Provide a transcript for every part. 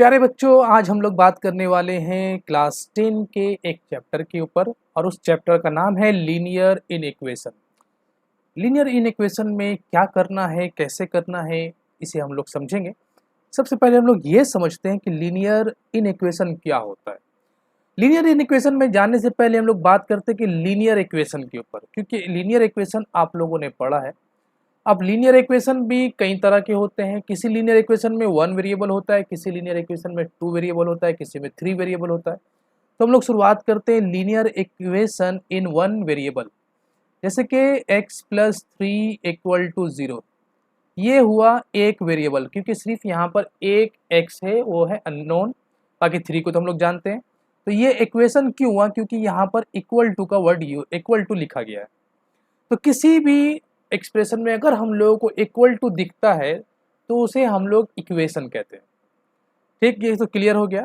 प्यारे बच्चों, आज हम लोग बात करने वाले हैं क्लास 10 के एक चैप्टर के ऊपर और उस चैप्टर का नाम है linear in equation. Linear in equation में क्या करना है, कैसे करना है, इसे हम लोग समझेंगे। सबसे पहले हम लोग ये समझते हैं कि लीनियर इन इक्वेशन क्या होता है। लीनियर इन इक्वेशन में जाने से पहले हम लोग बात करते हैं कि लीनियर इक्वेशन के ऊपर, क्योंकि लीनियर इक्वेशन आप लोगों ने पढ़ा है। अब लीनियर इक्वेशन भी कई तरह के होते हैं। किसी लीनियर इक्वेशन में 1 वेरिएबल होता है, किसी लीनियर इक्वेशन में 2 वेरिएबल होता है, किसी में 3 वेरिएबल होता है। तो हम लोग शुरुआत करते हैं लीनियर इक्वेशन इन 1 वेरिएबल, जैसे कि x प्लस 3 इक्वल टू 0। ये हुआ एक वेरिएबल, क्योंकि सिर्फ यहाँ पर एक x है, वो है अननोन, बाकी 3 को तो हम लोग जानते हैं। तो ये इक्वेशन क्यों हुआ? क्योंकि यहाँ पर इक्वल टू का वर्ड इक्वल टू लिखा गया है। तो किसी भी एक्सप्रेशन में अगर हम लोगों को इक्वल टू दिखता है तो उसे हम लोग इक्वेशन कहते हैं। ठीक, ये तो क्लियर हो गया।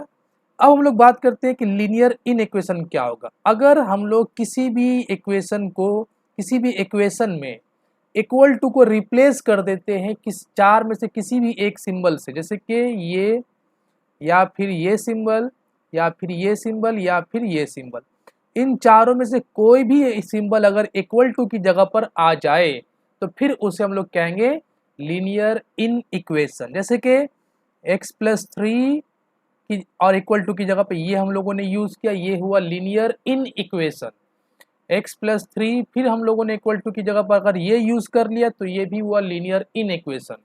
अब हम लोग बात करते हैं कि लीनियर इन इक्वेशन क्या होगा। अगर हम लोग किसी भी इक्वेशन को किसी भी इक्वेशन में इक्वल टू को रिप्लेस कर देते हैं किस चार में से किसी भी एक सिंबल से, जैसे कि ये या फिर ये सिंबल या फिर ये सिंबल या फिर ये सिंबल, इन चारों में से कोई भी सिंबल अगर इक्वल टू की जगह पर आ जाए तो फिर उसे हम लोग कहेंगे लीनियर इन इक्वेशन। जैसे कि x प्लस 3 की और इक्वल टू की जगह पे ये हम लोगों ने यूज किया, ये हुआ linear in equation. x plus 3 फिर हम लोगों ने इक्वल टू की जगह पर अगर ये यूज कर लिया तो ये भी हुआ लीनियर इन इक्वेशन।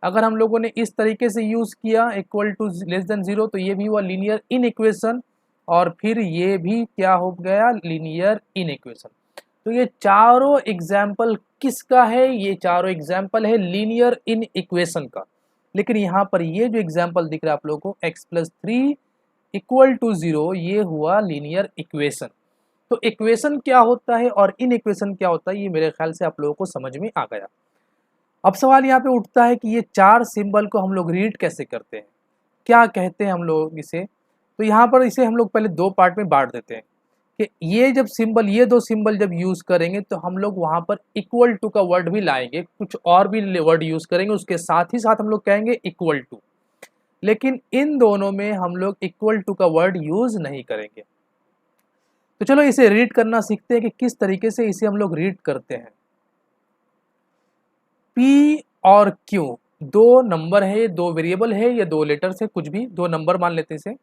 अगर हम लोगों ने इस तरीके से यूज किया इक्वल टू लेस देन 0 तो ये भी हुआ लीनियर इन इक्वेशन, और फिर ये भी क्या हो गया, लीनियर इन इक्वेशन। तो ये चारों एग्जाम्पल किसका है? ये चारों एग्जाम्पल है लीनियर इन इक्वेशन का। लेकिन यहाँ पर ये जो एग्जाम्पल दिख रहा है आप लोगों को x प्लस 3 इक्वल टू 0, ये हुआ लीनियर इक्वेशन। तो इक्वेशन क्या होता है और इन इक्वेशन क्या होता है, ये मेरे ख्याल से आप लोगों को समझ में आ गया। अब सवाल यहाँ पे उठता है कि ये चार सिंबल को हम लोग रीड कैसे करते हैं, क्या कहते हैं हम लोग इसे। तो यहाँ पर इसे हम लोग पहले दो पार्ट में बांट देते हैं कि ये जब सिंबल, ये दो सिंबल जब यूज करेंगे तो हम लोग वहाँ पर इक्वल टू का वर्ड भी लाएंगे, कुछ और भी वर्ड यूज करेंगे, उसके साथ ही साथ हम लोग कहेंगे इक्वल टू। लेकिन इन दोनों में हम लोग इक्वल टू का वर्ड यूज नहीं करेंगे। तो चलो इसे रीड करना सीखते हैं कि किस तरीके से इसे हम लोग रीड करते हैं। P और Q दो नंबर है, दो वेरिएबल है या दो लेटर्स है, कुछ भी दो नंबर मान लेते हैं इसे।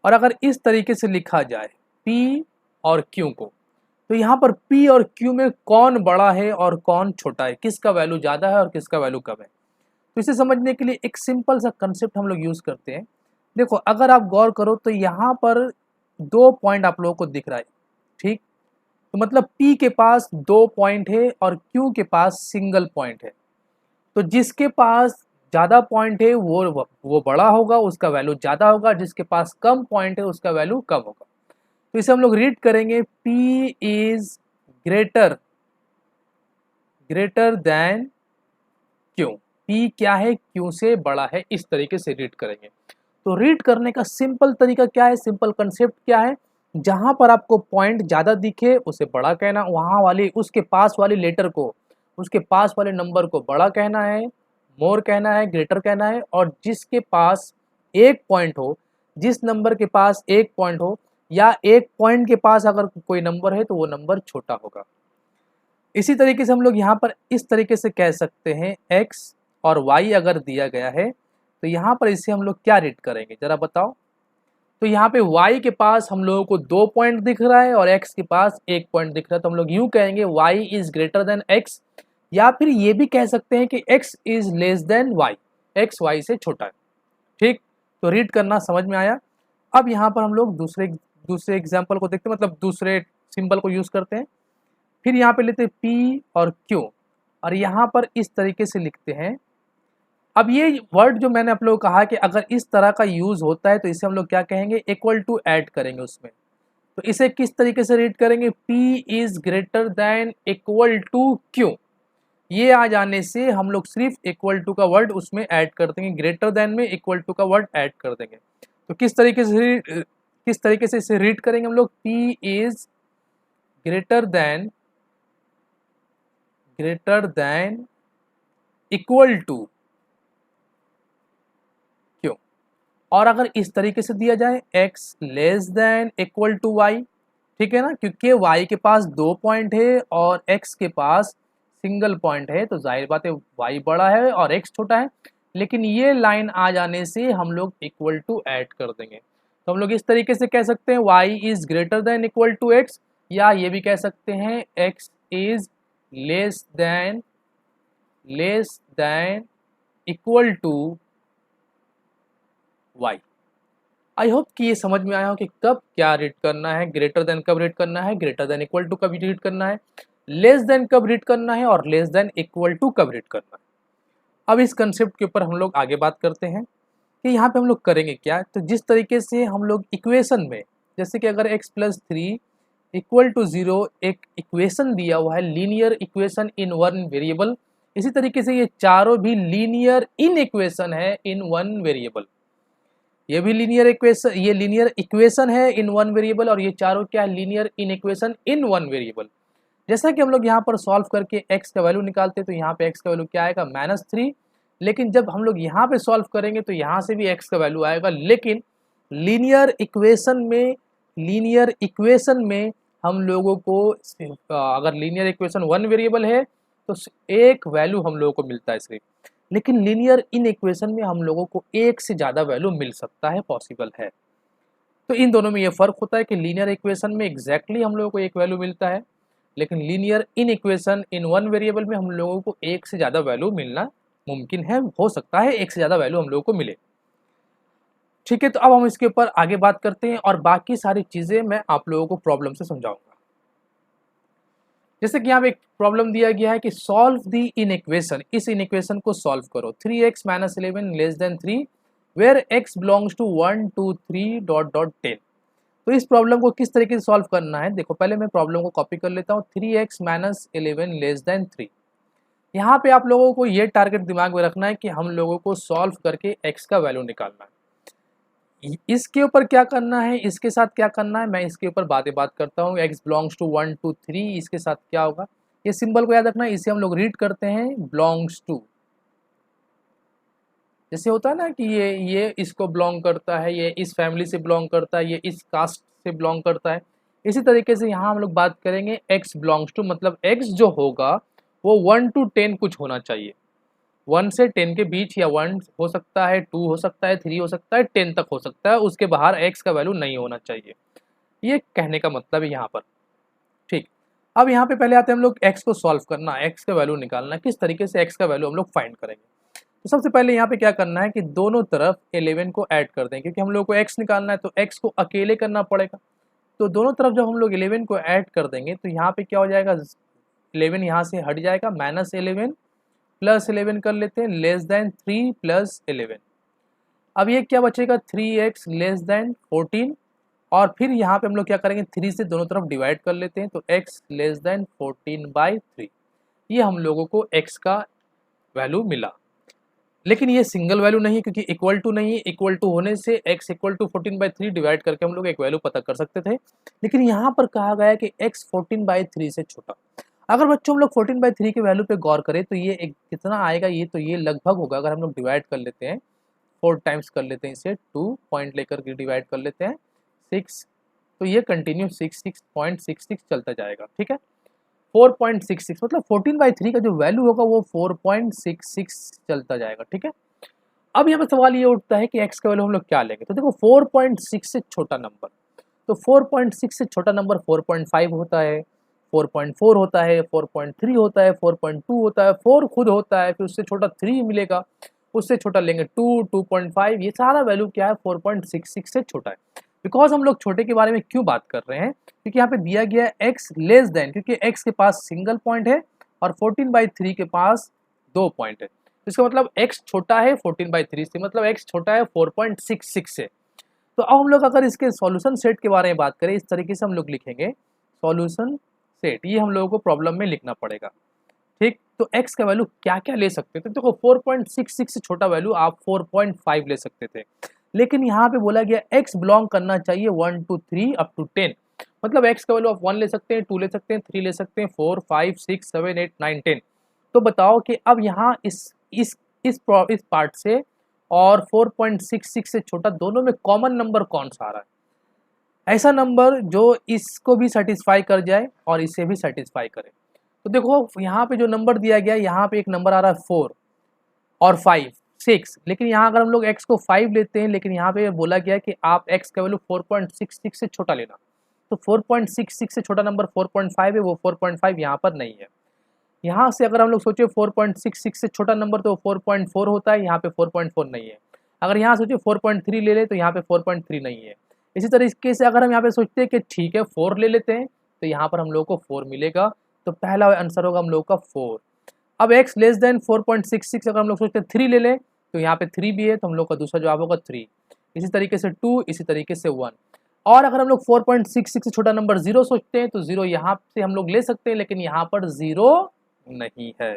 और अगर इस तरीके से लिखा जाए P और Q को, तो यहाँ पर P और Q में कौन बड़ा है और कौन छोटा है, किसका वैल्यू ज़्यादा है और किसका वैल्यू कम है। तो इसे समझने के लिए एक सिंपल सा कंसेप्ट हम लोग यूज़ करते हैं। देखो, अगर आप गौर करो तो यहाँ पर दो पॉइंट आप लोगों को दिख रहा है, ठीक। तो मतलब P के पास दो पॉइंट है और Q के पास सिंगल पॉइंट है। तो जिसके पास ज़्यादा पॉइंट है वो बड़ा होगा, उसका वैल्यू ज़्यादा होगा, जिसके पास कम पॉइंट है उसका वैल्यू कम होगा। तो इसे हम लोग रीड करेंगे P is greater greater than Q। P क्या है? Q से बड़ा है, इस तरीके से रीड करेंगे। तो रीड करने का सिंपल तरीका क्या है, सिंपल कंसेप्ट क्या है, जहां पर आपको पॉइंट ज़्यादा दिखे उसे बड़ा कहना, वहां वाली उसके पास वाली लेटर को, उसके पास वाले नंबर को बड़ा कहना है, मोर कहना है, ग्रेटर कहना है। और जिसके पास एक पॉइंट हो, जिस नंबर के पास एक पॉइंट हो या एक पॉइंट के पास अगर कोई नंबर है तो वो नंबर छोटा होगा। इसी तरीके से हम लोग यहाँ पर इस तरीके से कह सकते हैं x और y अगर दिया गया है तो यहाँ पर इसे हम लोग क्या रीड करेंगे जरा बताओ। तो यहाँ पे y के पास हम लोगों को दो पॉइंट दिख रहा है और x के पास एक पॉइंट दिख रहा है, तो हम लोग यूं कहेंगे y is greater then x, या फिर ये भी कह सकते हैं कि x is less then y, x y से छोटा है। ठीक, तो रीड करना समझ में आया। अब यहाँ पर हम लोग दूसरे दूसरे एग्जाम्पल को देखते हैं, मतलब दूसरे सिंबल को यूज करते हैं। फिर यहाँ पे लेते हैं P और Q और यहाँ पर इस तरीके से लिखते हैं। अब ये वर्ड जो मैंने आप लोगों को कहा कि अगर इस तरह का यूज होता है तो इसे हम लोग क्या कहेंगे, इक्वल टू ऐड करेंगे उसमें। तो इसे किस तरीके से रीड करेंगे, P is greater than equal to Q। ये आ जाने से हम लोग सिर्फ इक्वल टू का वर्ड उसमें ऐड कर देंगे, ग्रेटर देन में इक्वल टू का वर्ड ऐड कर देंगे। तो किस तरीके से इसे रीड करेंगे हम लोग, P is greater than equal to Q। और अगर इस तरीके से दिया जाए x less than equal to y, ठीक है ना, क्योंकि y के पास 2 पॉइंट है और x के पास सिंगल पॉइंट है, तो जाहिर बात है y बड़ा है और x छोटा है। लेकिन ये लाइन आ जाने से हम लोग इक्वल टू ऐड कर देंगे, तो हम लोग इस तरीके से कह सकते हैं y is greater than equal to x, या ये भी कह सकते हैं x is less than equal to y। I hope कि ये समझ में आया हो कि कब क्या रीड करना है, ग्रेटर देन कब रीड करना है, ग्रेटर देन इक्वल टू कब रीड करना है, लेस देन कब रीड करना है और लेस देन इक्वल टू कब रीड करना है। अब इस कंसेप्ट के ऊपर हम लोग आगे बात करते हैं कि यहाँ पे हम लोग करेंगे क्या। तो जिस तरीके से हम लोग इक्वेशन में, जैसे कि अगर x प्लस 3 इक्वल टू 0 एक इक्वेशन दिया हुआ है, linear equation in one variable, इसी तरीके से ये चारों भी लीनियर इन इक्वेशन है इन वन वेरिएबल। ये भी लीनियर इक्वेशन, ये लीनियर इक्वेशन है इन वन वेरिएबल, और ये चारों क्या है, linear in equation in one variable. जैसा कि हम लोग यहाँ पर सॉल्व करके x का वैल्यू निकालते हैं, तो यहाँ पे x का वैल्यू क्या आएगा, -3। लेकिन जब हम लोग यहाँ पे सॉल्व करेंगे तो यहाँ से भी x का वैल्यू आएगा, लेकिन लीनियर इक्वेशन में हम लोगों को अगर लीनियर इक्वेशन वन वेरिएबल है तो एक वैल्यू हम लोगों को मिलता है सिर्फ, लेकिन लीनियर इन इक्वेशन में हम लोगों को एक से ज़्यादा वैल्यू मिल सकता है, पॉसिबल है। तो इन दोनों में ये फ़र्क होता है कि लीनियर इक्वेशन में एग्जैक्टली हम लोगों को एक वैल्यू मिलता है, लेकिन linear in equation in one variable में हम लोगों को एक से ज़्यादा वैल्यू मिलना मुमकिन है, हो सकता है एक से ज़्यादा वैल्यू हम लोगों को मिले। ठीक है, तो अब हम इसके ऊपर आगे बात करते हैं और बाकी सारी चीज़ें मैं आप लोगों को प्रॉब्लम से समझाऊंगा। जैसे कि यहाँ पे एक प्रॉब्लम दिया गया है कि सॉल्व द इन इक्वेशन, इस इन इक्वेशन को सॉल्व करो, 3x - 11 less than 3 where x belongs to 1 2 3 dot dot 10। तो इस प्रॉब्लम को किस तरीके से सॉल्व करना है, देखो पहले मैं प्रॉब्लम को कॉपी कर लेता हूँ। 3x - 11 लेस देन 3, यहाँ पे आप लोगों को ये टारगेट दिमाग में रखना है कि हम लोगों को सॉल्व करके x का वैल्यू निकालना है। इसके ऊपर क्या करना है, इसके साथ क्या करना है, मैं इसके ऊपर बात करता हूँ। x बिलोंग्स टू 1 2 3, इसके साथ क्या होगा, ये सिंबल को याद रखना है, इसे हम लोग रीड करते हैं बिलोंग्स टू। जैसे होता है ना कि ये इसको बिलोंग करता है, ये इस फैमिली से बिलोंग करता है, ये इस कास्ट से बिलोंग करता है। इसी तरीके से यहाँ हम लोग बात करेंगे x बिलोंग्स टू, मतलब x जो होगा वो 1 to 10 कुछ होना चाहिए, 1 से 10 के बीच, या 1 हो सकता है, 2 हो सकता है, 3 हो सकता है, 10 तक हो सकता है, उसके बाहर x का वैल्यू नहीं होना चाहिए। ये कहने का मतलब है यहाँ पर। ठीक, अब यहाँ पे पहले आते हैं हम लोग x को सॉल्व करना, x का वैल्यू निकालना, किस तरीके से x का वैल्यू हम लोग फाइंड करेंगे। तो सबसे पहले यहाँ पे क्या करना है कि दोनों तरफ 11 को ऐड कर दें, क्योंकि हम लोग को x निकालना है तो x को अकेले करना पड़ेगा। तो दोनों तरफ जब हम लोग 11 को ऐड कर देंगे तो यहाँ पे क्या हो जाएगा, 11 यहाँ से हट जाएगा, -11 प्लस 11 कर लेते हैं, लेस देन 3 प्लस 11। अब ये क्या बचेगा, 3x लेस देन 14, और फिर यहाँ पे हम लोग क्या करेंगे, 3 से दोनों तरफ डिवाइड कर लेते हैं, तो x लेस देन 14/3, ये हम लोगों को x का वैल्यू मिला। लेकिन ये सिंगल वैल्यू नहीं है, क्योंकि इक्वल टू नहीं है, इक्वल टू होने से x इक्वल टू 14/3 डिवाइड करके हम लोग एक वैल्यू पता कर सकते थे, लेकिन यहाँ पर कहा गया है कि x 14/3 से छोटा। अगर बच्चों हम लोग 14/3 के वैल्यू पे गौर करें तो ये एक कितना आएगा, ये तो ये लगभग होगा, अगर हम लोग डिवाइड कर लेते हैं 4 टाइम्स कर लेते हैं इसे, 2 पॉइंट लेकर के डिवाइड कर लेते हैं 6, तो ये कंटिन्यू 66.66 चलता जाएगा। ठीक है, 4.66 मतलब 14/3 का जो वैल्यू होगा वो 4.66 चलता जाएगा। ठीक है, अब यहाँ पे सवाल ये उठता है कि x का वैल्यू हम लोग क्या लेंगे। तो देखो 4.6 से छोटा नंबर, तो 4.6 से छोटा नंबर 4.5 होता है, 4.4 होता है, 4.3 होता है, 4.2 होता है, 4 खुद होता है, फिर उससे छोटा 3 मिलेगा, उससे छोटा लेंगे 2, 2.5, ये सारा वैल्यू क्या है, 4.66 से छोटा है। बिकॉज हम लोग छोटे के बारे में क्यों बात कर रहे हैं, क्योंकि यहाँ पे दिया गया है x लेस देन, क्योंकि x के पास सिंगल पॉइंट है और 14/3 के पास 2 पॉइंट है, तो इसका मतलब x छोटा है 14/3 से, मतलब x छोटा है 4.66 से। तो अब हम लोग अगर इसके सॉल्यूशन सेट के बारे में बात करें, इस तरीके से हम लोग लिखेंगे सॉल्यूशन सेट, ये हम लोगों को प्रॉब्लम में लिखना पड़ेगा। ठीक, तो x का वैल्यू क्या क्या ले सकते थे, तो देखो 4.66 से छोटा वैल्यू आप 4.5 ले सकते थे, लेकिन यहाँ पे बोला गया x बिलोंग करना चाहिए 1 to 3 अप टू 10, मतलब x का वैल्यू आप 1 ले सकते हैं, 2 ले सकते हैं, 3 ले सकते हैं, 4 5 6 7 8 9 10। तो बताओ कि अब यहाँ इस पार्ट से और 4.66 से छोटा, दोनों में कॉमन नंबर कौन सा आ रहा है? ऐसा नंबर जो इसको भी सेटिस्फाई कर जाए और इसे भी सेटिस्फाई करे। तो देखो यहाँ पे जो नंबर दिया गया है, यहाँ पे एक नंबर आ रहा है 4 और 5 6, लेकिन यहाँ अगर हम लोग x को 5 लेते हैं, लेकिन यहाँ पे बोला गया है कि आप x का वैल्यू 4.66 से छोटा लेना। तो 4.66 से छोटा नंबर 4.5 है, वो 4.5 यहाँ पर नहीं है। यहाँ से अगर हम लोग सोचे 4.66 से छोटा नंबर तो 4.4 होता है, यहाँ पे 4.4 नहीं है। अगर यहाँ सोचे 4.3 ले ले तो यहाँ पे 4.3 नहीं है। इसी तरीके से अगर हम यहाँ पे सोचते हैं कि ठीक है 4 ले लेते हैं, तो यहाँ पर हम लोग को 4 मिलेगा। तो पहला आंसर होगा हम लोग का 4। अब x लेस देन 4.66 अगर हम लोग सोचते हैं 3 ले लें, तो यहाँ पे 3 भी है, तो हम लोग का दूसरा जवाब होगा 3। इसी तरीके से 2, इसी तरीके से 1। और अगर हम लोग 4.66 से छोटा नंबर 0 सोचते हैं, तो 0 यहाँ से हम लोग ले सकते हैं, लेकिन यहाँ पर 0 नहीं है,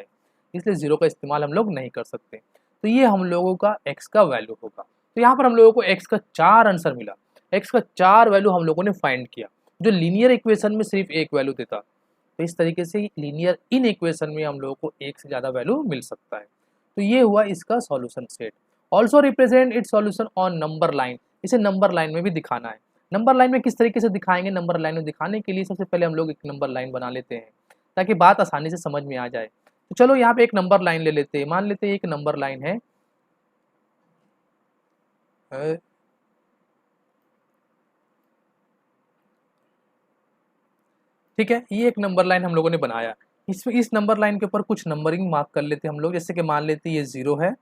इसलिए 0 का इस्तेमाल हम लोग नहीं कर सकते। तो ये हम लोगों का x का वैल्यू होगा। तो यहाँ पर हम लोगों को x का 4 आंसर मिला। x का 4 वैल्यू हम लोगों ने फाइंड किया, जो लीनियर इक्वेशन में सिर्फ एक वैल्यू देता। तो इस तरीके से लीनियर इन इक्वेशन में हम लोगों को एक से ज़्यादा वैल्यू मिल सकता है। तो ये हुआ इसका solution set. Also represent it solution on number line. इसे नंबर लाइन में भी दिखाना है। नंबर लाइन में किस तरीके से दिखाएंगे? नंबर लाइन में दिखाने के लिए सबसे पहले हम लोग एक नंबर लाइन बना लेते हैं, ताकि बात आसानी से समझ में आ जाए। तो चलो यहाँ पे एक नंबर लाइन ले लेते हैं। मान लेते हैं एक नंबर लाइन है, ठीक है, ये एक नंबर लाइन हम लोगों ने बनाया। इस नंबर लाइन के ऊपर कुछ नंबरिंग मार्क कर लेते हैं हम लोग। जैसे कि मान लेते हैं ये 0 है,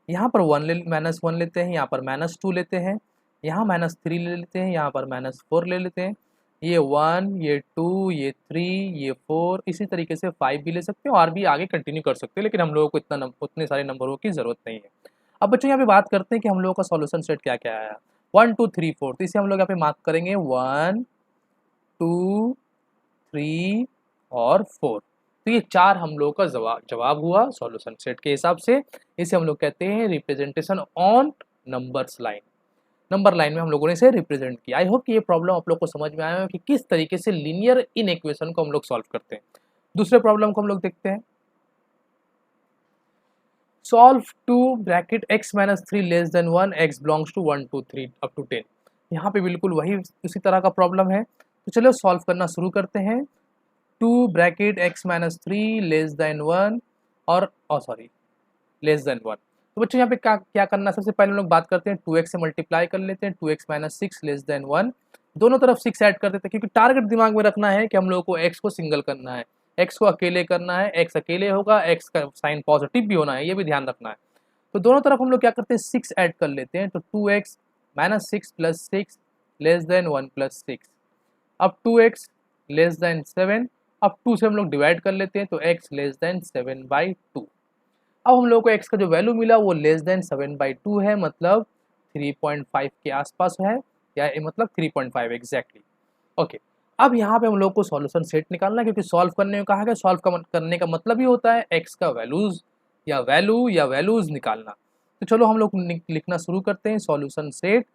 यहाँ पर -1 लेते हैं, यहाँ पर -2 लेते हैं, यहाँ -3 ले लेते हैं, यहाँ पर -4 ले लेते हैं। ये 1, ये 2, ये 3, ये 4, इसी तरीके से 5 भी ले सकते हैं और भी आगे कंटिन्यू कर सकते हैं, लेकिन हम लोगों को उतने सारे नंबरों की ज़रूरत नहीं है। अब बच्चों यहाँ पे बात करते हैं कि हम लोगों का सॉल्यूशन सेट क्या क्या आया। 1 2 3 4, तो इसे हम लोग यहाँ पे मार्क करेंगे 1 2 3 और 4। तो ये 4 हम लोगों का जवाब हुआ सॉल्यूशन सेट के हिसाब से। इसे हम लोग कहते हैं representation on numbers line. Number line में हम लोगों ने इसे रिप्रेजेंट किया। आई होप कि ये प्रॉब्लम आप लोग को समझ में आया हो कि किस तरीके से लीनियर इन इक्वेशन को हम लोग सॉल्व करते हैं। दूसरे प्रॉब्लम को हम लोग देखते हैं। Solve 2 bracket x minus 3 less than 1 x belongs to 1 2 3 up to 10। यहाँ पे बिल्कुल वही उसी तरह का प्रॉब्लम है। तो चलो सॉल्व करना शुरू करते हैं। 2 bracket x minus 3 less than 1 और लेस देन 1। तो बच्चों यहाँ पे क्या करना है? सबसे पहले हम लोग बात करते हैं 2x से मल्टीप्लाई कर लेते हैं। 2x माइनस 6 लेस देन 1, दोनों तरफ 6 ऐड कर देते हैं, क्योंकि टारगेट दिमाग में रखना है कि हम लोगों को x को सिंगल करना है, x को अकेले करना है। x अकेले होगा, x का साइन पॉजिटिव भी होना है, ये भी ध्यान रखना है। तो दोनों तरफ हम लोग क्या करते हैं? 6 ऐड कर लेते हैं। तो 2x minus 6 plus 6 less than 1 plus 6। अब 2x लेस देन 7। अब 2 से हम लोग डिवाइड कर लेते हैं, तो x लेस देन 7/2। अब हम लोग को x का जो वैल्यू मिला वो लेस देन 7/2 है, मतलब 3.5 के आसपास है, या मतलब 3.5 एग्जैक्टली। ओके, अब यहाँ पे हम लोग को सॉल्यूशन सेट निकालना है, क्योंकि सॉल्व करने में कहा गया सॉल्व करने का मतलब ही होता है x का वैल्यूज या वैल्यूज निकालना। तो चलो हम लोग लिखना शुरू करते हैं सॉल्यूशन सेट।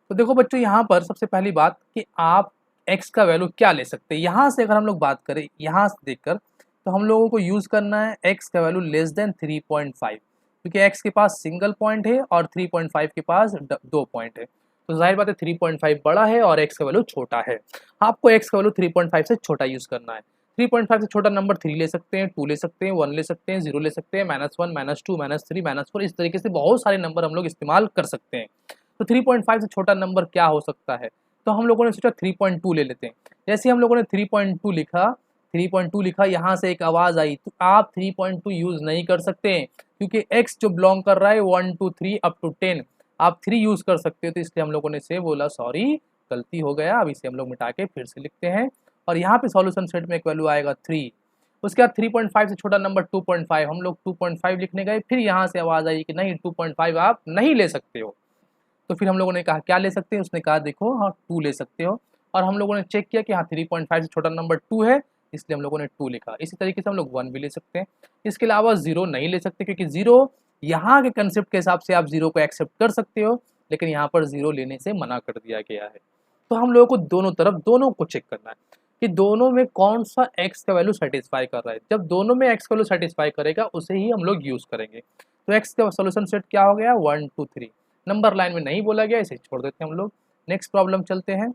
तो देखो बच्चों, यहाँ पर सबसे पहली बात कि आप x का वैल्यू क्या ले सकते हैं। यहाँ से अगर हम लोग बात करें, यहाँ से देखकर, तो हम लोगों को यूज़ करना है x का वैल्यू लेस देन 3.5, क्योंकि x के पास सिंगल पॉइंट है और 3.5 के पास 2 पॉइंट है। तो जाहिर बात है 3.5 बड़ा है और x का वैल्यू छोटा है। आपको x का वैल्यू 3.5 से छोटा यूज़ करना है। 3.5 से छोटा नंबर 3 ले सकते हैं, 2 ले सकते हैं, 1 ले सकते हैं, 0 ले सकते हैं, -1 -2 -3 -4, इस तरीके से बहुत सारे नंबर हम लोग इस्तेमाल कर सकते हैं। तो 3.5 से छोटा नंबर क्या हो सकता है? तो हम लोगों ने सोचा 3.2 ले लेते हैं। जैसे हम लोगों ने 3.2 लिखा, यहाँ से एक आवाज़ आई, तो आप 3.2 यूज़ नहीं कर सकते हैं, क्योंकि x जो बिलोंग कर रहा है 1 2 3 अप टू 10, आप 3 यूज़ कर सकते हो। तो इसलिए हम लोगों ने से बोला सॉरी, गलती हो गया। अब इसे हम लोग मिटा के फिर से लिखते हैं, और यहाँ पे सॉल्यूशन सेट में एक वैल्यू आएगा 3। उसके बाद 3.5 से छोटा नंबर 2.5, हम लोग 2.5 लिखने गए, फिर यहाँ से आवाज़ आई कि नहीं 2.5 आप नहीं ले सकते हो। तो फिर हम लोगों ने कहा क्या ले सकते हैं? उसने कहा देखो हाँ 2 ले सकते हो, और हम लोगों ने चेक किया कि हाँ 3.5 से छोटा नंबर 2 है, इसलिए हम लोगों ने 2 लिखा। इसी तरीके से हम लोग 1 भी ले सकते हैं। इसके अलावा 0 नहीं ले सकते, क्योंकि 0 यहाँ के कंसेप्ट के हिसाब से आप 0 को एक्सेप्ट कर सकते हो, लेकिन यहाँ पर 0 लेने से मना कर दिया गया है। तो हम लोगों को दोनों को चेक करना है कि दोनों में कौन सा x का वैल्यू सेटिस्फाई कर रहा है। जब दोनों में x का वैल्यू सेटिस्फाई करेगा उसे ही हम लोग यूज़ करेंगे। तो x का सॉल्यूशन सेट क्या हो गया 1 2 3। नंबर लाइन में नहीं बोला गया, इसे छोड़ देते हैं हम लोग। नेक्स्ट प्रॉब्लम चलते हैं।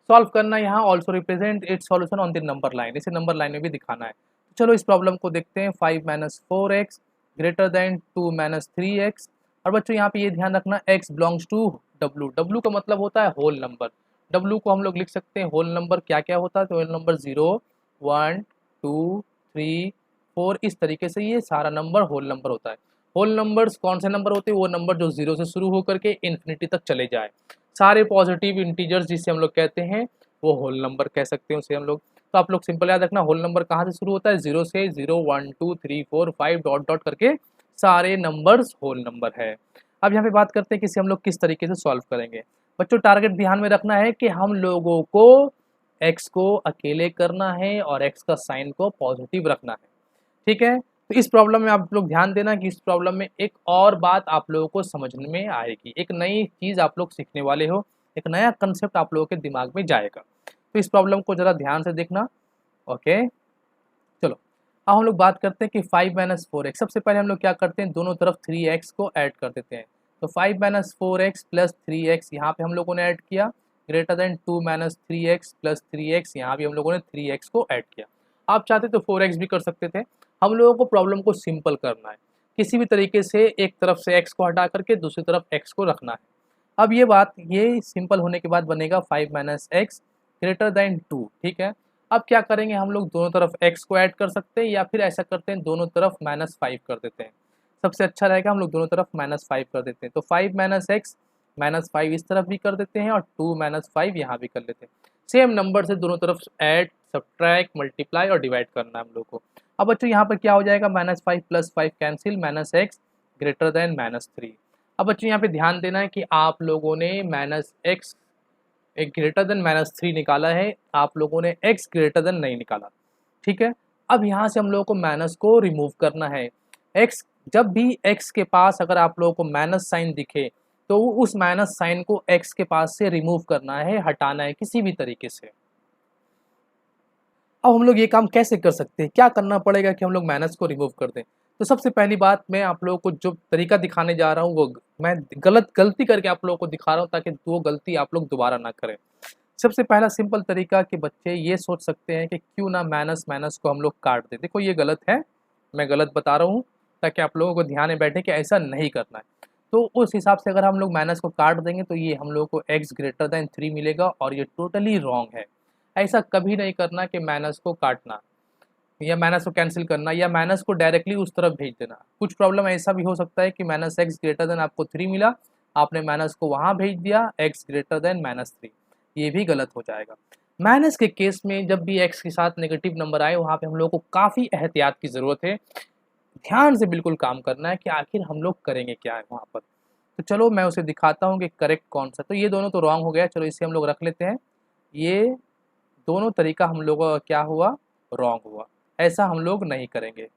सॉल्व करना यहाँ also represent it's solution on the number line, इसे नंबर लाइन में भी दिखाना है। चलो इस प्रॉब्लम को देखते हैं। 5 minus 4x greater than 2 minus 3x। और बच्चों यहाँ पे ये ध्यान रखना x belongs to w। w का मतलब होता है होल नंबर। w को हम लोग लिख सकते हैं होल नंबर। क्या क्या होता है? तो होल नंबर 0 1 2 3 4, इस तरीके से ये सारा नंबर होल नंबर होता है। होल नंबर्स कौन से नंबर होते हैं? वो नंबर जो 0 से शुरू होकर के इन्फिनिटी तक चले जाए। सारे पॉजिटिव इंटीजर्स जिसे हम लोग कहते हैं वो होल नंबर कह सकते हैं उसे हम लोग। तो आप लोग सिंपल याद रखना, होल नंबर कहाँ से शुरू होता है? 0 से। 0 1 2 3 4 5 डॉट डॉट करके सारे नंबर्स होल नंबर है। अब यहाँ पे बात करते हैं कि इसे हम लोग किस तरीके से सॉल्व करेंगे। बच्चों टारगेट ध्यान में रखना है कि हम लोगों को x को अकेले करना है और x का साइन को पॉजिटिव रखना है, ठीक है। तो इस प्रॉब्लम में आप लोग ध्यान देना कि इस प्रॉब्लम में एक और बात आप लोगों को समझने में आएगी, एक नई चीज़ आप लोग सीखने वाले हो, एक नया कंसेप्ट आप लोगों के दिमाग में जाएगा। तो इस प्रॉब्लम को ज़रा ध्यान से देखना। ओके चलो अब हम लोग बात करते हैं कि 5 माइनस 4x। सबसे पहले हम लोग क्या करते हैं, दोनों तरफ 3x को ऐड कर देते हैं। तो 5 माइनस 4x प्लस 3x यहाँ पे हम लोगों ने ऐड किया, greater than 2 minus 3x plus 3x, यहाँ भी हम लोगों ने 3x को ऐड किया। आप चाहते तो 4x भी कर सकते थे। हम लोगों को प्रॉब्लम को सिंपल करना है, किसी भी तरीके से एक तरफ से x को हटा करके दूसरी तरफ x को रखना है। अब ये सिंपल होने के बाद बनेगा 5 माइनस एक्स ग्रेटर देन 2, ठीक है। अब क्या करेंगे, हम लोग दोनों तरफ x को ऐड कर सकते हैं या फिर ऐसा करते हैं दोनों तरफ -5 कर देते हैं। सबसे अच्छा रहेगा हम लोग दोनों तरफ -5 कर देते हैं। तो 5 माइनस एक्स -5 इस तरफ भी कर देते हैं और 2 माइनस 5 यहाँ भी कर लेते हैं। सेम नंबर से दोनों तरफ ऐड सब्ट्रैक्ट मल्टीप्लाई और डिवाइड करना है हम लोग को। अब बच्चों यहाँ पर क्या हो जाएगा, -5 plus 5 cancel, -x greater then -3। अब बच्चों यहाँ पे ध्यान देना है कि आप लोगों ने -x एक ग्रेटर देन -3 निकाला है, आप लोगों ने x ग्रेटर देन नहीं निकाला, ठीक है। अब यहाँ से हम लोगों को माइनस को रिमूव करना है। x जब भी x के पास अगर आप लोगों को माइनस साइन दिखे तो उस माइनस साइन को x के पास से रिमूव करना है, हटाना है किसी भी तरीके से। अब हम लोग ये काम कैसे कर सकते हैं, क्या करना पड़ेगा कि हम लोग माइनस को रिमूव कर दें। तो सबसे पहली बात, मैं आप लोगों को जो तरीका दिखाने जा रहा हूँ वो मैं गलती करके आप लोगों को दिखा रहा हूँ ताकि वो गलती आप लोग दोबारा ना करें। सबसे पहला सिंपल तरीका कि बच्चे ये सोच सकते हैं कि क्यों ना माइनस माइनस को हम लोग काट दें। देखो ये गलत है, मैं गलत बता रहा हूँ ताकि आप लोगों को ध्यान में बैठे कि ऐसा नहीं करना है। तो उस हिसाब से अगर हम लोग माइनस को काट देंगे तो ये हम लोगों को x ग्रेटर देन 3 मिलेगा और ये टोटली रॉन्ग है। ऐसा कभी नहीं करना कि माइनस को काटना या माइनस को कैंसिल करना या माइनस को डायरेक्टली उस तरफ भेज देना। कुछ प्रॉब्लम ऐसा भी हो सकता है कि माइनस एक्स ग्रेटर देन आपको 3 मिला, आपने माइनस को वहाँ भेज दिया x ग्रेटर देन -3, ये भी गलत हो जाएगा। माइनस के केस में जब भी x के साथ नेगेटिव नंबर आए वहाँ पे हम लोग को काफ़ी एहतियात की ज़रूरत है, ध्यान से बिल्कुल काम करना है कि आखिर हम लोग करेंगे क्या है वहाँ पर। तो चलो मैं उसे दिखाता हूँ कि करेक्ट कौन सा। तो ये दोनों तो रॉन्ग हो गया, चलो इसे हम लोग रख लेते हैं। ये दोनों तरीका हम लोगों का क्या हुआ, रॉन्ग हुआ। ऐसा हम लोग नहीं करेंगे।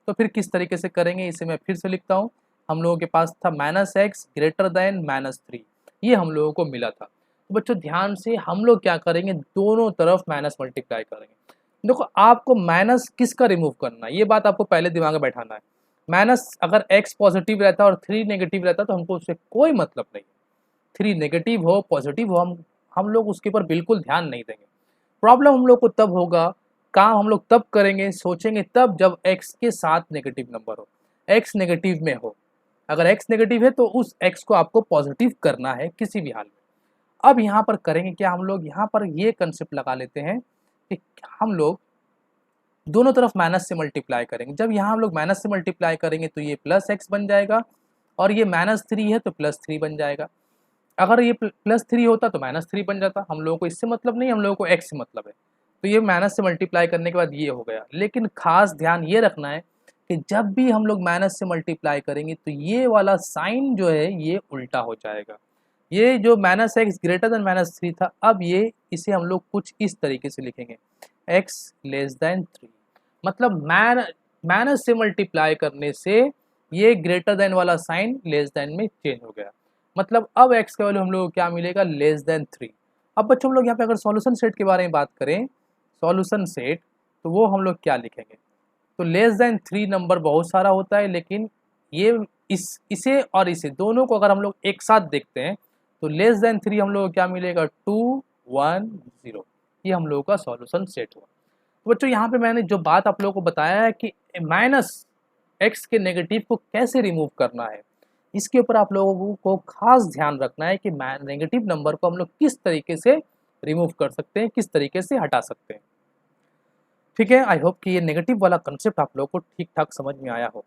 तो फिर किस तरीके से करेंगे, इसे मैं फिर से लिखता हूँ। हम लोगों के पास था -x ग्रेटर देन -3, ये हम लोगों को मिला था। तो बच्चों ध्यान से हम लोग क्या करेंगे, दोनों तरफ माइनस मल्टीप्लाई करेंगे। देखो आपको माइनस किसका रिमूव करना है, ये बात आपको पहले दिमाग में बैठाना है। माइनस अगर x पॉजिटिव रहता और 3 नेगेटिव रहता तो हमको उससे कोई मतलब नहीं। 3 नेगेटिव हो पॉजिटिव हो, हम लोग उसके ऊपर बिल्कुल ध्यान नहीं देंगे। प्रॉब्लम हम लोग को तब होगा, काम हम लोग तब करेंगे, सोचेंगे तब जब x के साथ नेगेटिव नंबर हो, x नेगेटिव में हो। अगर x नेगेटिव है तो उस x को आपको पॉजिटिव करना है किसी भी हाल में। अब यहाँ पर करेंगे क्या, हम लोग यहाँ पर ये कंसेप्ट लगा लेते हैं कि हम लोग दोनों तरफ माइनस से मल्टीप्लाई करेंगे। जब यहाँ हम लोग माइनस से मल्टीप्लाई करेंगे तो ये +x बन जाएगा और ये -3 है तो +3 बन जाएगा। अगर ये +3 होता तो -3 बन जाता। हम लोगों को इससे मतलब नहीं, हम लोगों को x से मतलब है। तो ये माइनस से मल्टीप्लाई करने के बाद ये हो गया। लेकिन खास ध्यान ये रखना है कि जब भी हम लोग माइनस से मल्टीप्लाई करेंगे तो ये वाला साइन जो है ये उल्टा हो जाएगा। ये जो -x ग्रेटर देन -3 था, अब ये इसे हम लोग कुछ इस तरीके से लिखेंगे, x लेस देन 3। मतलब माइनस से मल्टीप्लाई करने से ये ग्रेटर देन वाला साइन लेस देन में चेंज हो गया। मतलब अब x का वैल्यू हम लोग को क्या मिलेगा, लेस देन 3। अब बच्चों हम लोग यहाँ पे अगर सॉल्यूशन सेट के बारे में बात करें, सॉल्यूशन सेट, तो वो हम लोग क्या लिखेंगे। तो लेस देन 3 नंबर बहुत सारा होता है, लेकिन ये इसे और इसे दोनों को अगर हम लोग एक साथ देखते हैं तो लेस देन 3 हम लोग को क्या मिलेगा 2 1 0। ये हम लोगों का सॉल्यूशन सेट हुआ। तो बच्चों यहाँ पे मैंने जो बात आप लोगों को बताया है कि माइनस एक्स के नेगेटिव को कैसे रिमूव करना है, इसके ऊपर आप लोगों को खास ध्यान रखना है कि नेगेटिव नंबर को हम लोग किस तरीके से रिमूव कर सकते हैं, किस तरीके से हटा सकते हैं। ठीक है, आई होप कि ये नेगेटिव वाला कंसेप्ट आप लोगों को ठीक ठाक समझ में आया हो।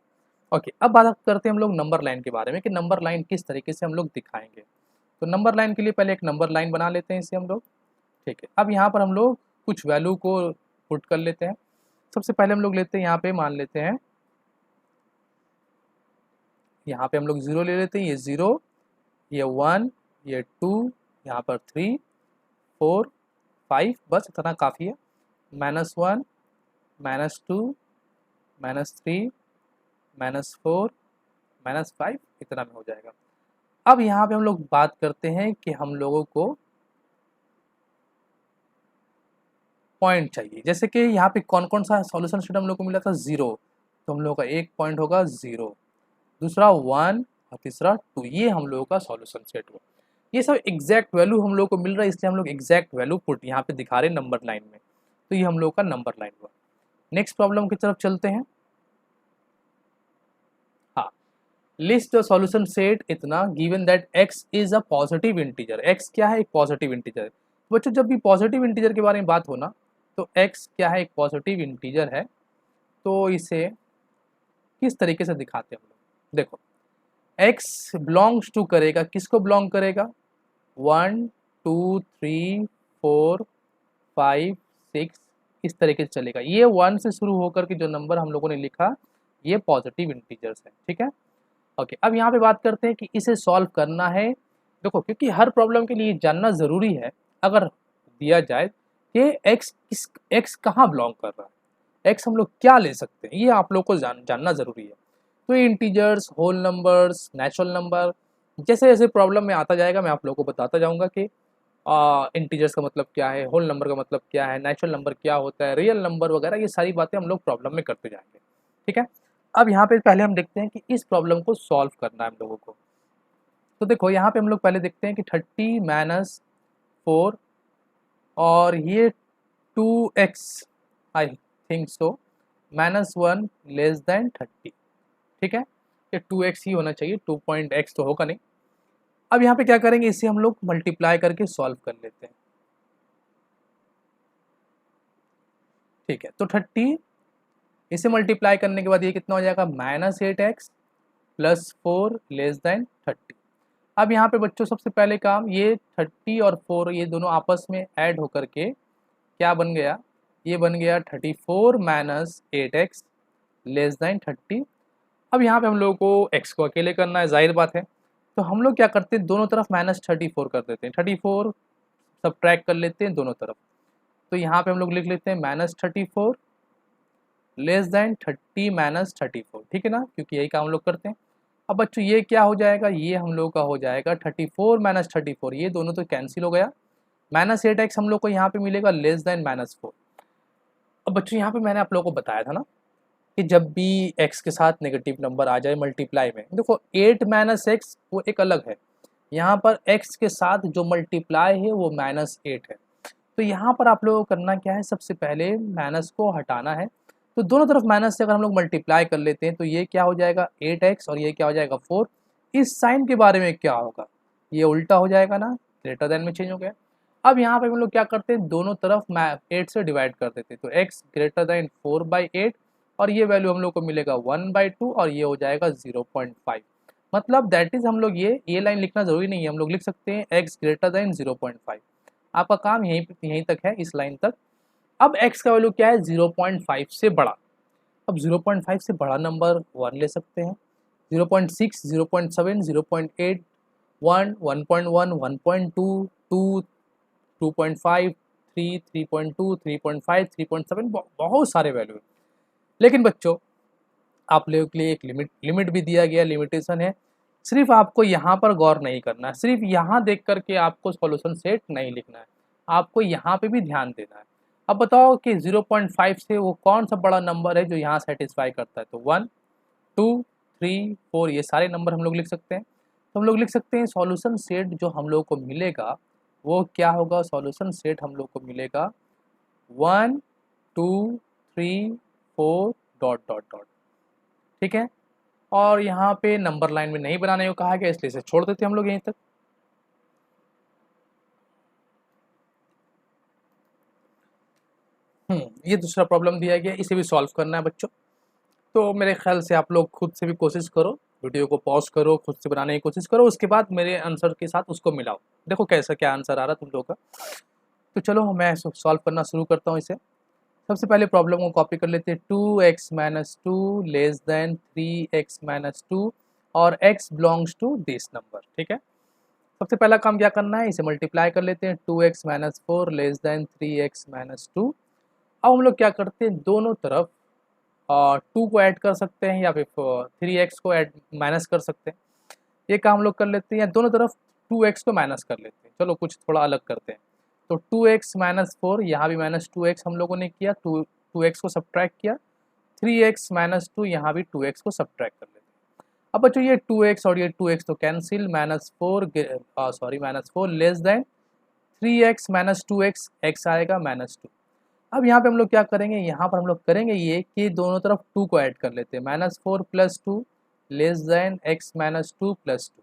ओके, अब बात करते हैं हम लोग नंबर लाइन के बारे में कि नंबर लाइन किस तरीके से हम लोग दिखाएंगे। तो नंबर लाइन के लिए पहले एक नंबर लाइन बना लेते हैं इसे हम लोग। ठीक है, अब यहाँ पर हम लोग कुछ वैल्यू को पुट कर लेते हैं। सबसे पहले हम लोग लेते हैं यहाँ पे, मान लेते हैं यहाँ पे हम लोग 0 ले लेते हैं। ये 0, ये 1, ये 2, यहाँ पर 3 4 5, बस इतना काफ़ी है। -1 -2 -3 -4 -5, इतना में हो जाएगा। अब यहाँ पे हम लोग बात करते हैं कि हम लोगों को पॉइंट चाहिए। जैसे कि यहाँ पे कौन कौन सा सॉल्यूशन सेट हम लोग को मिला था 0, तो हम लोग का एक पॉइंट होगा 0, दूसरा 1 और तीसरा 2। ये हम लोगों का सॉल्यूशन सेट हुआ। ये सब एग्जैक्ट वैल्यू हम लोग को मिल रहा है, इसलिए हम लोग एग्जैक्ट वैल्यू पुट यहाँ पे दिखा रहे हैं नंबर लाइन में। तो ये हम लोग का नंबर लाइन हुआ। नेक्स्ट प्रॉब्लम की तरफ चलते हैं। हाँ, लिस्ट द सॉल्यूशन सेट इतना given that x is a positive integer. x क्या है? एक पॉजिटिव इंटीजर। बच्चों जब भी पॉजिटिव इंटीजर के बारे में बात हो ना, तो x क्या है? एक पॉजिटिव इंटीजर है। तो इसे किस तरीके से दिखाते हैं हम लोग? देखो, x बिलोंग्स टू करेगा, किसको बिलोंग करेगा? 1 2 3 4 5 6, इस तरीके से चलेगा। ये 1 से शुरू होकर के जो नंबर हम लोगों ने लिखा, ये पॉजिटिव इंटीजर्स है। ठीक है, ओके। अब यहाँ पे बात करते हैं कि इसे सॉल्व करना है। देखो, क्योंकि हर प्रॉब्लम के लिए जानना ज़रूरी है, अगर दिया जाए कि x कहाँ बिलोंग कर रहा है, x हम लोग क्या ले सकते हैं, ये आप लोग को जानना ज़रूरी है। तो ये integers, whole numbers, natural number, जैसे जैसे प्रॉब्लम में आता जाएगा मैं आप लोगों को बताता जाऊँगा कि इंटीजर्स का मतलब क्या है, होल नंबर का मतलब क्या है, नेचुरल नंबर क्या होता है, रियल नंबर वगैरह, ये सारी बातें हम लोग प्रॉब्लम में करते जाएंगे। ठीक है, अब यहाँ पे पहले हम देखते हैं कि इस प्रॉब्लम को सॉल्व करना है हम लोगों को। तो देखो, यहाँ पे हम लोग पहले देखते हैं कि 30 - 4 और ये 2x, I think so, -1 less than 30। ठीक है, ये 2x ही होना चाहिए, 2.x तो होगा नहीं। अब यहाँ पे क्या करेंगे, इसे हम लोग मल्टीप्लाई करके सॉल्व कर लेते हैं। ठीक है, तो 30, इसे मल्टीप्लाई करने के बाद ये कितना हो जाएगा? -8x + 4 less than 30। अब यहाँ पे बच्चों सबसे पहले काम, ये 30 और 4 ये दोनों आपस में ऐड होकर के क्या बन गया? ये बन गया 34 - 8x लेस देन 30। अब यहाँ पे हम लोगों को x को अकेले करना है, जाहिर बात है। तो हम लोग क्या करते हैं, दोनों तरफ -34 कर देते हैं, 34 सब्ट्रैक्ट कर लेते हैं दोनों तरफ। तो यहाँ पे हम लोग लिख लेते हैं -34 लेस देन 30 - 34। ठीक है ना, क्योंकि यही काम हम लोग करते हैं। अब बच्चों ये क्या हो जाएगा? ये हम लोग का हो जाएगा 34 - 34, ये दोनों तो कैंसिल हो गया। -8x हम लोग को यहाँ पे मिलेगा लेस देन -4। अब बच्चों यहाँ पे मैंने आप लोगों को बताया था ना कि जब भी x के साथ नेगेटिव नंबर आ जाए मल्टीप्लाई में, देखो 8 - x वो एक अलग है, यहाँ पर x के साथ जो मल्टीप्लाई है वो -8 है। तो यहाँ पर आप लोगों को करना क्या है, सबसे पहले माइनस को हटाना है। तो दोनों तरफ माइनस से अगर हम लोग मल्टीप्लाई कर लेते हैं तो ये क्या हो जाएगा 8x और ये क्या हो जाएगा 4। इस साइन के बारे में क्या होगा, ये उल्टा हो जाएगा ना, ग्रेटर देन में चेंज हो गया। अब यहाँ पे हम लोग क्या करते हैं, दोनों तरफ 8 से डिवाइड कर देते हैं, तो x ग्रेटर देन 4/8 और ये वैल्यू हम लोग को मिलेगा 1/2 और ये हो जाएगा 0.5। मतलब दैट इज हम लोग ये लाइन लिखना जरूरी नहीं है, हम लोग लिख सकते हैं x ग्रेटर देन 0.5। आपका काम यहीं तक है, इस लाइन तक। अब x का वैल्यू क्या है, 0.5 से बड़ा। अब 0.5 से बड़ा नंबर 1 ले सकते हैं, 0.6 0.7 0.8 1 1.1 1.2 2 2.5 3 3.2 3.5 3.7, बहुत सारे वैल्यू है। लेकिन बच्चों आप लोगों के लिए एक लिमिट भी दिया गया, लिमिटेशन है। सिर्फ आपको यहाँ पर गौर नहीं करना है, सिर्फ यहाँ देख करके आपको सॉल्यूशन सेट नहीं लिखना है, आपको यहाँ पे भी ध्यान देना है। अब बताओ कि 0.5 से वो कौन सा बड़ा नंबर है जो यहाँ सेटिस्फाई करता है, तो 1 2 3, 4 ये सारे नंबर हम लोग लिख सकते हैं। तो हम लोग लिख सकते हैं सॉल्यूशन सेट जो हम लोग को मिलेगा वो क्या होगा, सॉल्यूशन सेट हम लोग को मिलेगा 1 2 3 4 डॉट डॉट डॉट। ठीक है, और यहाँ पे नंबर लाइन में नहीं बनाने को कहा गया इसलिए इसे छोड़ देते हम लोग यहीं तक। ये दूसरा प्रॉब्लम दिया गया, इसे भी सॉल्व करना है बच्चों। तो मेरे ख्याल से आप लोग खुद से भी कोशिश करो, वीडियो को पॉज करो, खुद से बनाने की कोशिश करो, उसके बाद मेरे आंसर के साथ उसको मिलाओ, देखो कैसा क्या आंसर आ रहा तुम लोगों का। तो चलो मैं सॉल्व करना शुरू करता हूँ इसे। सबसे पहले प्रॉब्लम को कॉपी कर लेते हैं, 2x minus two less than 3x minus two और x belongs to this number. ठीक है, सबसे पहला काम क्या करना है, इसे मल्टीप्लाई कर लेते हैं, 2x minus four less than 3x minus to. अब हम लोग क्या करते हैं, दोनों तरफ 2 को ऐड कर सकते हैं या फिर 3x को ऐड माइनस कर सकते हैं। ये काम हम लोग कर लेते हैं, या दोनों तरफ 2x को माइनस कर लेते हैं। चलो कुछ थोड़ा अलग करते हैं, तो 2x माइनस फोर, यहाँ भी माइनस 2x हम लोगों ने किया, 2x को सब्ट्रैक्ट किया, 3x माइनस टू, यहाँ भी 2x को सब्ट्रैक्ट कर लेते हैं। अब बच्चों ये 2x और ये 2x तो cancel, minus four less than 3x minus 2x, x आएगा माइनस टू। अब यहाँ पे हम लोग क्या करेंगे, यहाँ पर हम लोग करेंगे ये कि दोनों तरफ 2 को ऐड कर लेते हैं, minus four plus two less then x minus two plus two.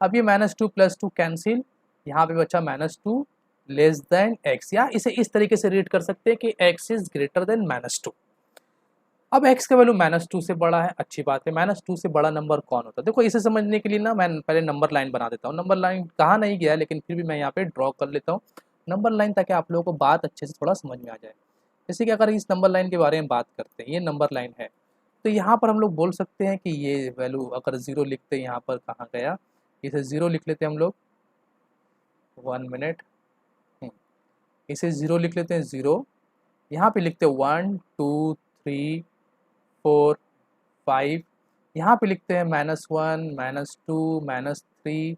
अब ये minus two plus two cancel, यहाँ पे बचा minus two less then x, या इसे इस तरीके से रीड कर सकते हैं कि x is greater then minus two. अब x का वैल्यू माइनस टू से बड़ा है, अच्छी बात है। माइनस टू से बड़ा नंबर कौन होता है, देखो इसे समझने के लिए ना मैं पहले नंबर लाइन बना देता हूँ। नंबर लाइन कहाँ नहीं गया, लेकिन फिर भी मैं यहाँ पे ड्रॉ कर लेता हूँ नंबर लाइन, ताकि आप लोगों को बात अच्छे से थोड़ा समझ में आ जाए। जैसे कि अगर इस नंबर लाइन के बारे में बात करते हैं, ये नंबर लाइन है, तो यहाँ पर हम लोग बोल सकते हैं कि ये वैल्यू अगर ज़ीरो लिखते हैं, यहाँ पर कहाँ गया, इसे ज़ीरो लिख लेते हैं हम लोग, 1 मिनट, इसे ज़ीरो लिख लेते हैं, ज़ीरो। यहाँ पे लिखते हैं 1 2 3 4 5, यहाँ पे लिखते हैं -1 -2 -3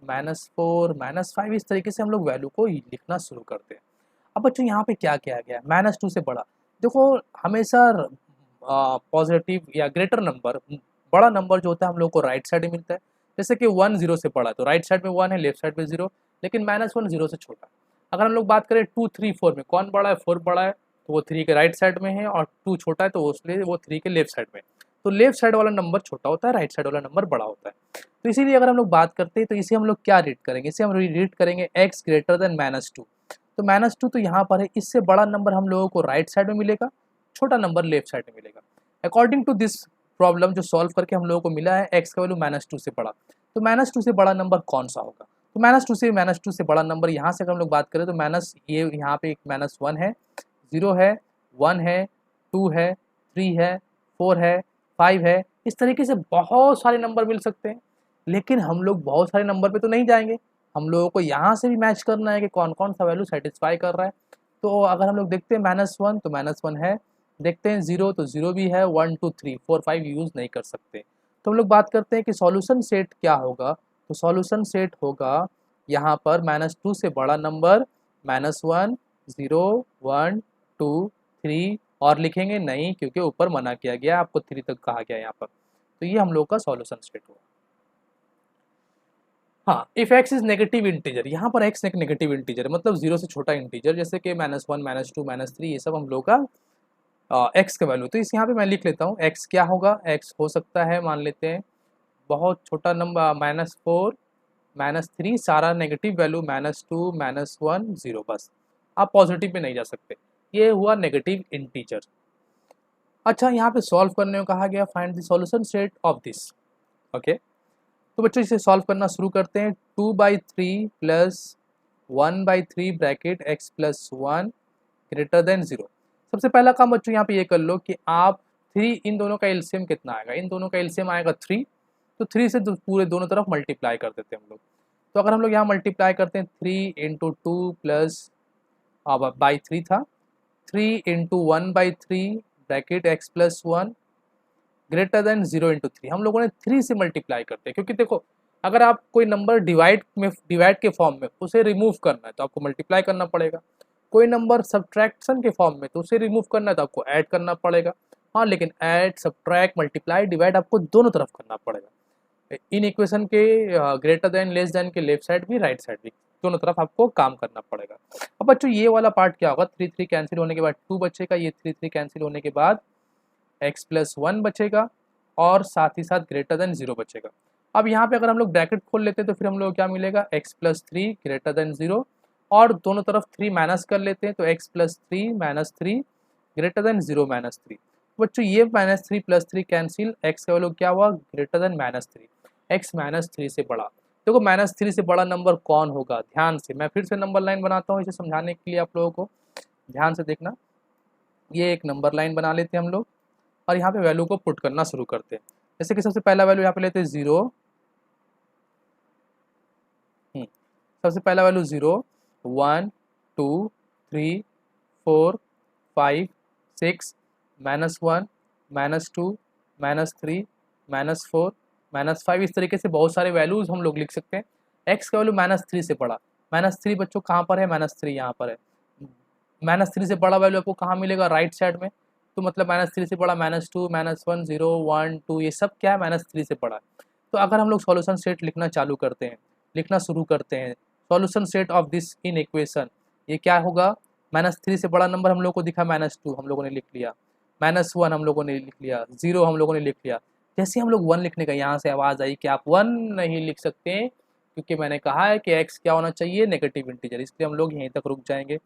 -4 -5। इस तरीके से हम लोग वैल्यू को लिखना शुरू करते हैं। अब बच्चों यहाँ पे क्या किया गया, -2 से बड़ा, देखो हमेशा पॉजिटिव या ग्रेटर नंबर, बड़ा नंबर जो होता है हम लोग को राइट साइड में मिलता है। जैसे कि 1 0 से बड़ा, तो राइट साइड में 1 है, लेफ्ट साइड में 0, लेकिन -1 0 से छोटा। अगर हम लोग बात करें 2 3 4 में, कौन बड़ा है, 4 बड़ा है, तो वो 3 के राइट साइड में है, और 2 छोटा है तो उसलिए वो 3 के लेफ्ट साइड में। तो लेफ्ट साइड वाला नंबर छोटा होता है, राइट साइड वाला नंबर बड़ा होता है। तो इसीलिए अगर हम लोग बात करते हैं तो इसे हम लोग क्या रीड करेंगे, इसे हम रीड करेंगे x ग्रेटर देन -2। तो -2 तो यहाँ पर है, इससे बड़ा नंबर हम लोगों को राइट साइड में मिलेगा, छोटा नंबर लेफ्ट साइड में मिलेगा। अकॉर्डिंग टू दिस प्रॉब्लम जो सॉल्व करके हम लोगों को मिला है, x का वैल्यू -2 से बड़ा, तो -2 से बड़ा नंबर कौन सा होगा। तो -2 से बड़ा नंबर यहाँ से अगर हम लोग बात करें तो माइनस, ये यहाँ पे एक -1 है, 0 है, 1 है, 2 है, 3 है, 4 है, 5 है। इस तरीके से बहुत सारे नंबर मिल सकते हैं, लेकिन हम लोग बहुत सारे नंबर पे तो नहीं जाएंगे, हम लोगों को यहाँ से भी मैच करना है कि कौन कौन सा वैल्यू सेटिस्फाई कर रहा है। तो अगर हम लोग देखते हैं -1 तो -1 है, देखते हैं 0 तो 0 भी है, 1 2 3 4 5 यूज़ नहीं कर सकते। तो हम लोग बात करते हैं कि सॉल्यूशन सेट क्या होगा, तो सॉल्यूशन सेट होगा यहाँ पर -2 से बड़ा नंबर, -1 0 1 2 3, और लिखेंगे नहीं क्योंकि ऊपर मना किया गया, आपको 3 तक कहा गया यहाँ पर। तो ये हम लोग का सॉल्यूशन सेट होगा। हाँ, if x is negative integer, यहाँ पर x एक नेगेटिव इंटीजर मतलब 0 से छोटा इंटीजर, जैसे कि -1 -2 -3, ये सब हम लोग का x का वैल्यू। तो इस यहाँ पे मैं लिख लेता हूँ x क्या होगा, x हो सकता है, मान लेते हैं बहुत छोटा नंबर -4 -3, सारा नेगेटिव वैल्यू -2 -1 0, बस आप पॉजिटिव में नहीं जा सकते। ये हुआ नेगेटिव इंटीजर। अच्छा, यहाँ पे सॉल्व करने को कहा गया, find the solution set of this. Okay, तो बच्चों इसे सॉल्व करना शुरू करते हैं। 2/3 plus 1/3 bracket x plus 1 greater than 0। सबसे पहला काम बच्चों यहाँ पे ये कर लो कि आप 3, इन दोनों का एलसीएम कितना आएगा, इन दोनों का एलसीएम आएगा 3, तो 3 से पूरे दोनों तरफ मल्टीप्लाई कर देते हैं हम लोग। तो अगर हम लोग यहाँ मल्टीप्लाई करते हैं, 3 इंटू 2 प्लस बाई 3 था, 3 into 1/3 bracket x plus 1 greater than 0 into 3, हम लोगों ने 3 से मल्टीप्लाई करते हैं, क्योंकि देखो अगर आप कोई नंबर डिवाइड के फॉर्म में, उसे रिमूव करना है तो आपको मल्टीप्लाई करना पड़ेगा। कोई नंबर सब्ट्रैक्शन के फॉर्म में, तो उसे रिमूव करना है तो आपको ऐड करना पड़ेगा। हाँ, लेकिन ऐड, सब्ट्रैक्ट, मल्टीप्लाई, डिवाइड आपको दोनों तरफ करना पड़ेगा। इन इक्वेशन के ग्रेटर देन, लेस देन के लेफ्ट साइड भी, राइट साइड भी, दोनों तरफ आपको काम करना पड़ेगा। अब बच्चों ये वाला पार्ट क्या होगा, 3 3 कैंसिल होने के बाद 2 बचेगा, ये 3 3 कैंसिल होने के बाद x प्लस 1 बचेगा और साथ ही साथ ग्रेटर देन 0 बचेगा। अब यहाँ पे अगर हम लोग ब्रैकेट खोल लेते हैं तो फिर हम लोग क्या मिलेगा, x प्लस 3 ग्रेटर देन 0 और दोनों तरफ 3 माइनस कर लेते हैं तो x plus 3 minus 3 greater then 0 minus 3। बच्चों ये माइनस 3 प्लस 3 कैंसिल, x का वैल्यू क्या हुआ, greater than minus 3, x minus 3 से बड़ा। देखो माइनस 3 से बड़ा नंबर कौन होगा, ध्यान से मैं फिर से नंबर लाइन बनाता हूँ इसे समझाने के लिए आप लोगों को, ध्यान से देखना। ये एक नंबर लाइन बना लेते हैं हम लोग और यहाँ पे वैल्यू को पुट करना शुरू करते हैं। जैसे कि सबसे पहला वैल्यू यहाँ पे लेते हैं 0, सबसे पहला वैल्यू 0, 1 2 3 4 5 6 -1 -2 -3 -4 -5, इस तरीके से बहुत सारे वैल्यूज हम लोग लिख सकते हैं। x का वैल्यू -3 से बड़ा, -3 बच्चों कहाँ पर है, -3 यहाँ पर है। -3 से बड़ा वैल्यू आपको कहाँ मिलेगा, राइट साइड में, तो मतलब -3 से बड़ा -2 -1 0 1 2 ये सब क्या है, -3 से बड़ा। तो अगर हम लोग सॉल्यूशन सेट लिखना चालू करते हैं, लिखना शुरू करते हैं, solution set of this in equation, ये क्या होगा, -3 से बड़ा नंबर हम लोग को दिखा -2 हम लोगों ने लिख लिया, -1 हम लोगों ने लिख लिया, 0 हम लोगों ने लिख लिया। जैसे हम लोग 1 लिखने का यहाँ से आवाज़ आई कि आप 1 नहीं लिख सकते क्योंकि मैंने कहा है कि x क्या होना चाहिए, नेगेटिव इंटीजर, इसलिए हम लोग यहीं तक रुक जाएंगे।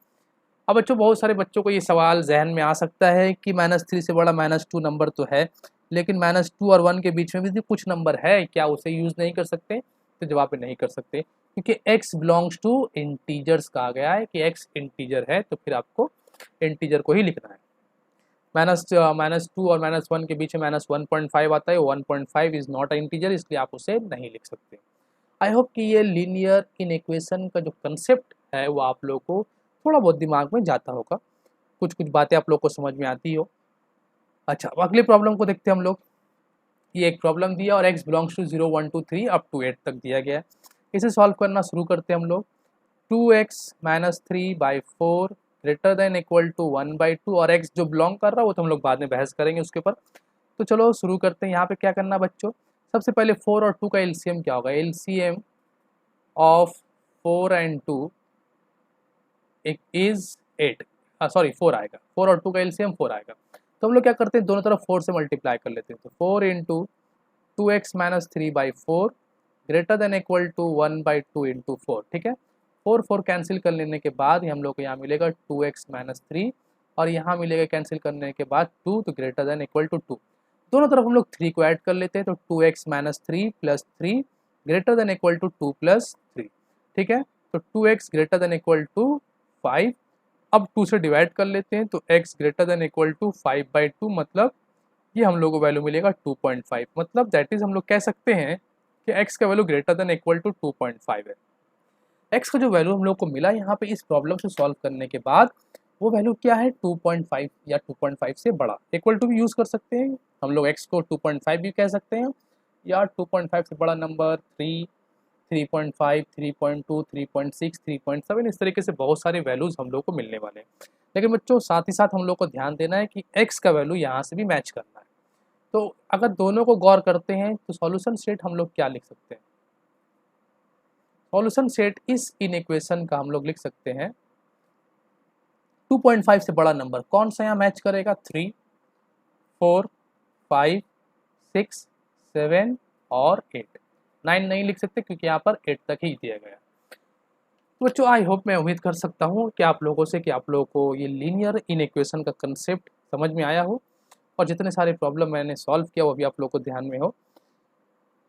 अब बच्चों बहुत सारे बच्चों को ये सवाल जहन में आ सकता है कि -3 से बड़ा -2 नंबर तो है, लेकिन -2 और 1 के बीच में भी कुछ नंबर है, क्या उसे यूज़ नहीं कर सकते, तो जवाब है नहीं कर सकते, क्योंकि x बिलोंग्स टू इंटीजर्स कहा गया है कि x इंटीजर है, तो फिर आपको इंटीजर को ही लिखना है। -2 और -1 के बीच में -1.5 आता है, 1.5 इज़ नॉट अ इंटीजर, इसलिए आप उसे नहीं लिख सकते। आई होप कि ये लीनियर इन इक्वेशन का जो कंसेप्ट है वो आप लोग को थोड़ा बहुत दिमाग में जाता होगा, कुछ कुछ बातें आप लोग को समझ में आती हो। अच्छा, अब अगले प्रॉब्लम को देखते हैं हम लोग। ये एक प्रॉब्लम दिया और x belongs to 0 1 2 3 up to 8 तक दिया गया है। इसे सॉल्व करना शुरू करते हैं हम लोग। 2x minus 3/4 greater than equal to 1/2 और x जो बिलोंग कर रहा है वो तो हम लोग बाद में बहस करेंगे उसके ऊपर। तो चलो शुरू करते हैं। यहाँ पे क्या करना बच्चों, सबसे पहले 4 और 2 का एलसीएम क्या होगा, LCM of 4 and 2 is 8, sorry 4 आएगा, 4 और 2 का एलसीएम 4 आएगा। तो हम लोग क्या करते हैं, दोनों तरफ 4 से मल्टीप्लाई कर लेते हैं, तो 4 into 2x minus 3/4 greater than equal to 1/2 into 4, ठीक है। 4 4 कैंसिल कर लेने के बाद हम लोग को यहाँ मिलेगा 2x माइनस 3 और यहाँ मिलेगा कैंसिल करने के बाद 2, तो ग्रेटर देन इक्वल टू 2। दोनों तरफ हम लोग 3 को ऐड कर लेते हैं, तो 2x minus 3 plus 3 greater than equal to 2 plus 3, ठीक है। तो 2x greater than equal to 5। अब 2 से डिवाइड कर लेते हैं, तो x greater than equal to 5/2, मतलब ये हम लोग को वैल्यू मिलेगा 2.5। मतलब दैट इज हम लोग कह सकते हैं कि x का value greater than equal to 2.5 है। x का जो वैल्यू हम लोग को मिला यहाँ पे इस प्रॉब्लम से सॉल्व करने के बाद, वो वैल्यू क्या है, 2.5 या 2.5 से बड़ा। इक्वल टू भी यूज़ कर सकते हैं हम लोग, x को 2.5 भी कह सकते हैं, या 2.5 से बड़ा नंबर 3, 3.5, 3.2, 3.6, 3.7, इस तरीके से बहुत सारे वैल्यूज़ हम लोग को मिलने वाले हैं। लेकिन बच्चों साथ ही साथ हम लोग को ध्यान देना है कि x का वैल्यू यहाँ से भी मैच करना है। तो अगर दोनों को गौर करते हैं तो सॉल्यूशन सेट हम लोग क्या लिख सकते हैं, सॉल्यूशन सेट इस इन इक्वेशन का हम लोग लिख सकते हैं 2.5 से बड़ा नंबर कौन सा यहाँ मैच करेगा, 3, 4, 5, 6, 7 और 8। 9 नहीं लिख सकते क्योंकि यहाँ पर 8 तक ही दिया गया। तो बच्चों आई होप, मैं उम्मीद कर सकता हूँ कि आप लोगों से कि आप लोगों को ये लीनियर इन इक्वेशन का कंसेप्ट समझ में आया हो और जितने सारे प्रॉब्लम मैंने सॉल्व किया वो भी आप लोगों को ध्यान में हो।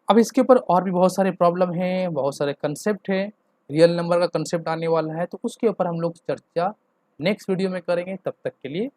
अब इसके ऊपर और भी बहुत सारे प्रॉब्लम हैं, बहुत सारे कंसेप्ट हैं, रियल नंबर का कंसेप्ट आने वाला है, तो उसके ऊपर हम लोग चर्चा नेक्स्ट वीडियो में करेंगे। तब तक के लिए